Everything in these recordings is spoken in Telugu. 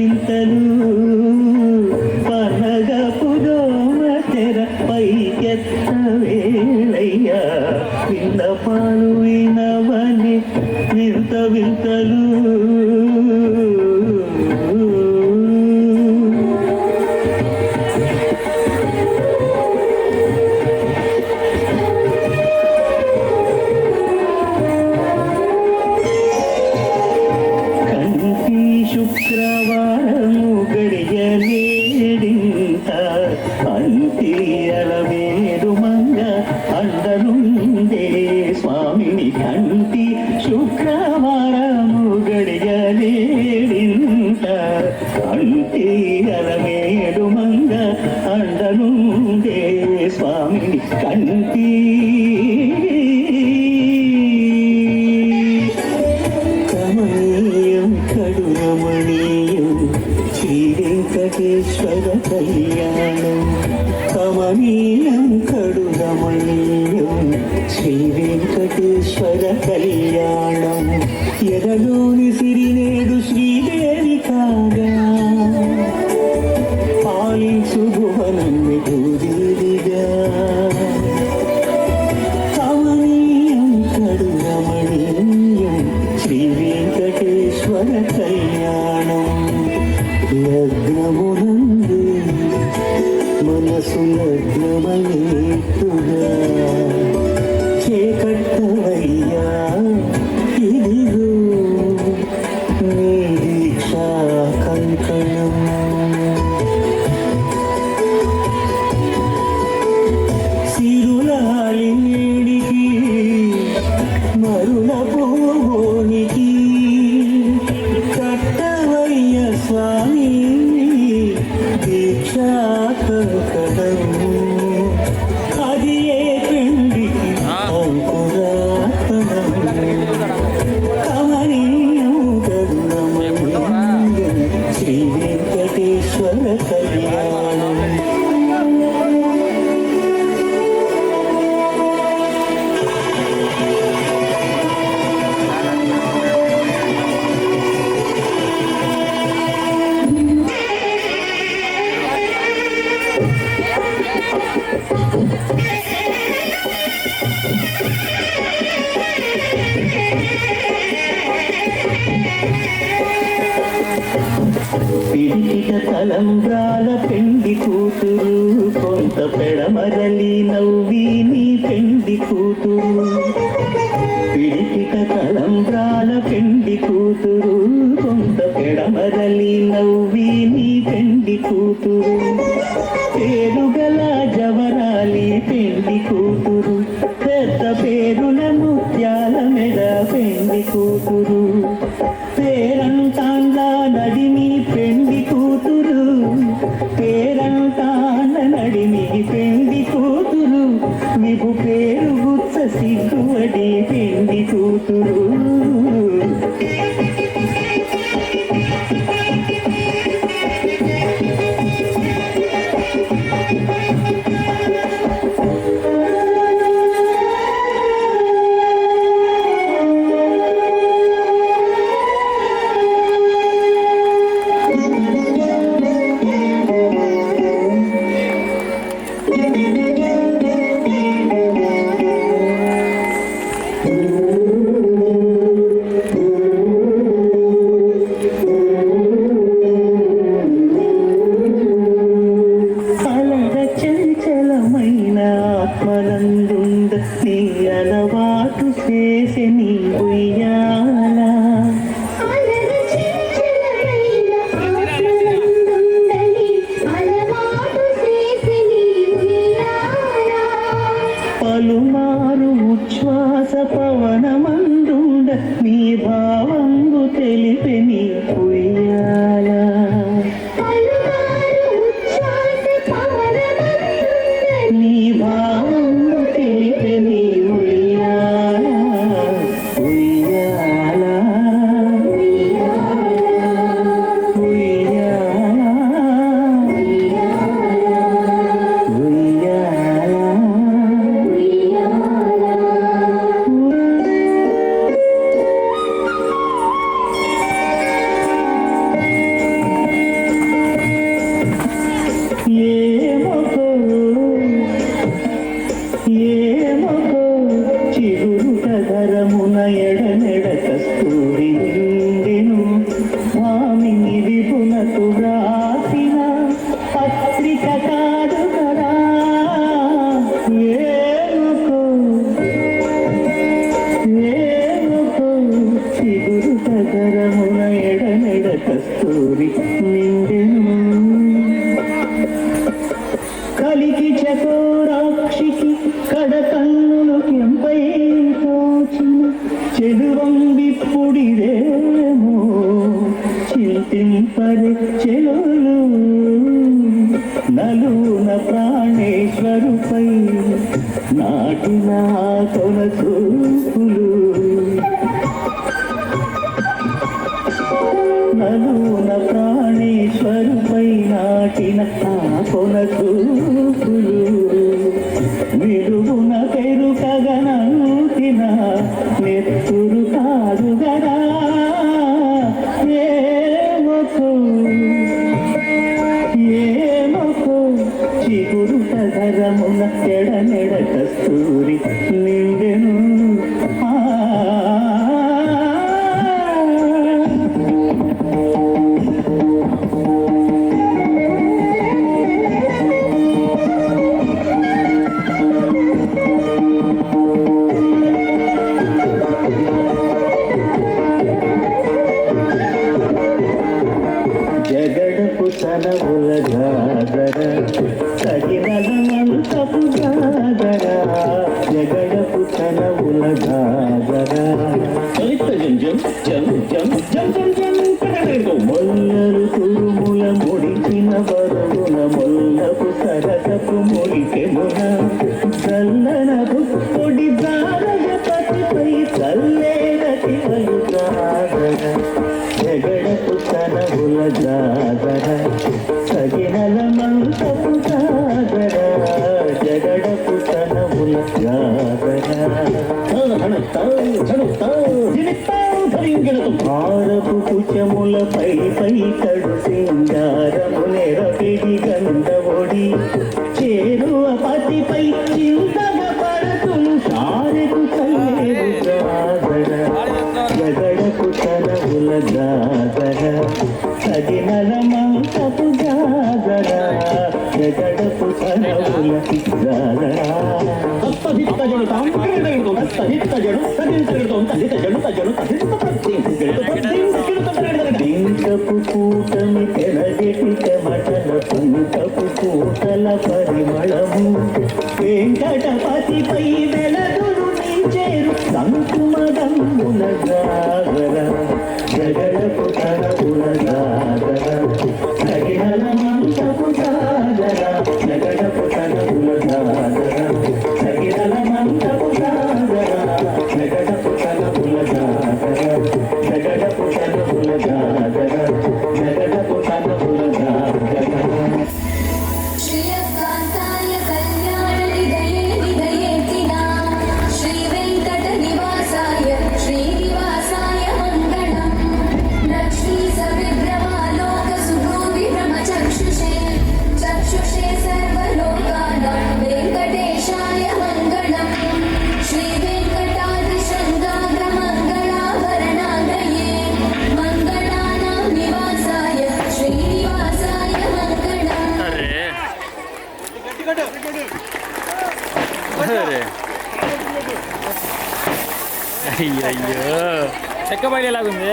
వింతలు పనగపు దోమ తెర పైకెత్త వేళయ్యా విన్నపాలు వినవని వింత వింతలు శుక్రవారము గడియలేడింత అంతియల మేరు మంగ అందరుండే స్వామిని కంటి శుక్రవారము గడియలేడింత అంతియల మేరు మంగ అందరుండే స్వామిని కంటి కడురమణీయం శ్రీ వెంకటేశ్వర కళ్యాణం కమనీయం కడురమణీయం శ్రీ వెంకటేశ్వర కళ్యాణం ఎదలోని సిరినేడు శ్రీదేవి కాగా పాలించు భువనం భూదేవిగా కమనీయం కడురమణీయం శ్రీ వెంకటేశ్వర కళ్యాణం లగ్నమునందు మనసు లగ్నమయ్యేట్టుగా చేకట్టవయ్యా ఇదిగో నీ దీక్షా కంకణం సిరులాలి నీడికి మరుల పోనికి కట్టవయ్య స్వామి దీక్షా కంకణం అది ఏ పెండికి అంకురాతనం కమనీయం కరుణమణీయం శ్రీ వెంకటేశ్వర కళ్యాణం పిడికిట తలంబ్రాల పెండి కూతురు కొంత పెడమరలి నవ్వి నీ పెండి కూతురు పిడికిట తలంబ్రాల పెండి కూతురు కొంత పెడమరలి నవ్వి నీ పెండి కూతురు పేరుగల జవరాలి పెండి కూతురు పెద్ద పేరుల ముత్యాల మెడ పెండి కూతురు పేరంతాండ్ల నడిమి పెండి కూతురు పేరంతాండ్ల నడిమి పెండి కూతురు విభు పేరు గుచ్చ సిగ్గువడి పెండి కూతురు ఆత్మలందుంద నీ అలవాటు చేసే నీ ఉయ్యాల పలుమారు ఉచ్ఛ్వాస పవనమందుండ నీ భావంగు తెలిపే నీ ఉయ్యాల నీ భావంగు తెలిపే నీ ఉయ్యాల ఉయ్యాల ఏమో చిగురు సగరమున ఎడనెడ కస్తూరి నిండెను కలికి చకోరాక్షికి కడకన్నులు కెంపై తోచిన చెలువంబిప్పుడిదేమో చింతింపరి చెలులు నలున ప్రాణేశ్వరుపై నాటిన తొల చూపులు నలున ప్రాణేశ్వరుపై నాటిన కొన చూపులు విలువున పెరుకగనంతిన నెత్తురు కాదు గదా ఏమొకో చిగురు సగరమున ఎడనెడ కస్తూరి నిండెను జగడపు తనవుల జాగర సగినలమంతపు జాగర జగడపు తనవుల జాగర మొల్లరు తురుముల ముడిచిన బరువున మొల్లపు సరసపు ముడికెమున చల్లనపు పొడి జారగపతిపై చల్లేదటి పలు జాగర జగడపు తనవుల జాగర సగినలమంతపు జాగర జగడపు తనవుల జాగర భారపు కుచములపై పై కడు సింగారము నెరపిడి గంధవొడి చేరువ పతిపై చింతగ పడతులు సారెకు చల్లేరు జాగర జగడపు తనవుల జాగర సగినలమంతపు జాగర జగడపు తనవుల జాగర పింకపు కూటమి తెరగెటి చెమటల పింకపు కూటల పరిమళము వెంకటపతిపై వెలదులు నించేరు సంకుమదమ్ముల జాగర జగడపు తనవుల జాగర సగినలమంతపు జాగర జగడపు తనవుల జాగర సగినలమంతపు జాగర జగడపు తనవుల జాగర జగడపు తనవుల జాగర జగడపు తనవుల జాగర శ్రీయకాంతాయ కళ్యాణ నిదయే నిదయేతినా శ్రీ వెంకట నివాసాయ శ్రీనివాసాయ మంగళం లక్ష్మీ సవిభ్రమాలోక సుభూమి బ్రహ్మచక్షుషే చక్షుషే సర్వలోకానాం వెంకటేశాయ మంగళం శ్రీ వెంకటాద్రి శృంగాగ్ర మంగళాభరణాలయే మంగళానాం నివాసాయ శ్రీనివాసాయ మంగళం అయ్యో చెక్క బయలు ఎలాగుంది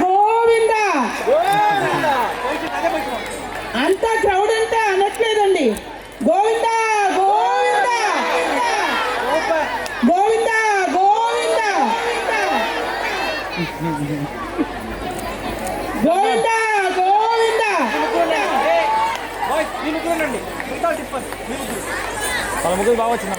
గోవింద అంతా క్రౌడ్ అంతా అనట్లేదండి గోవింద గోవింద గోవింద గోవింద గోవింద గోవింద వాళ్ళ ముగ్గురు బాగా వచ్చింది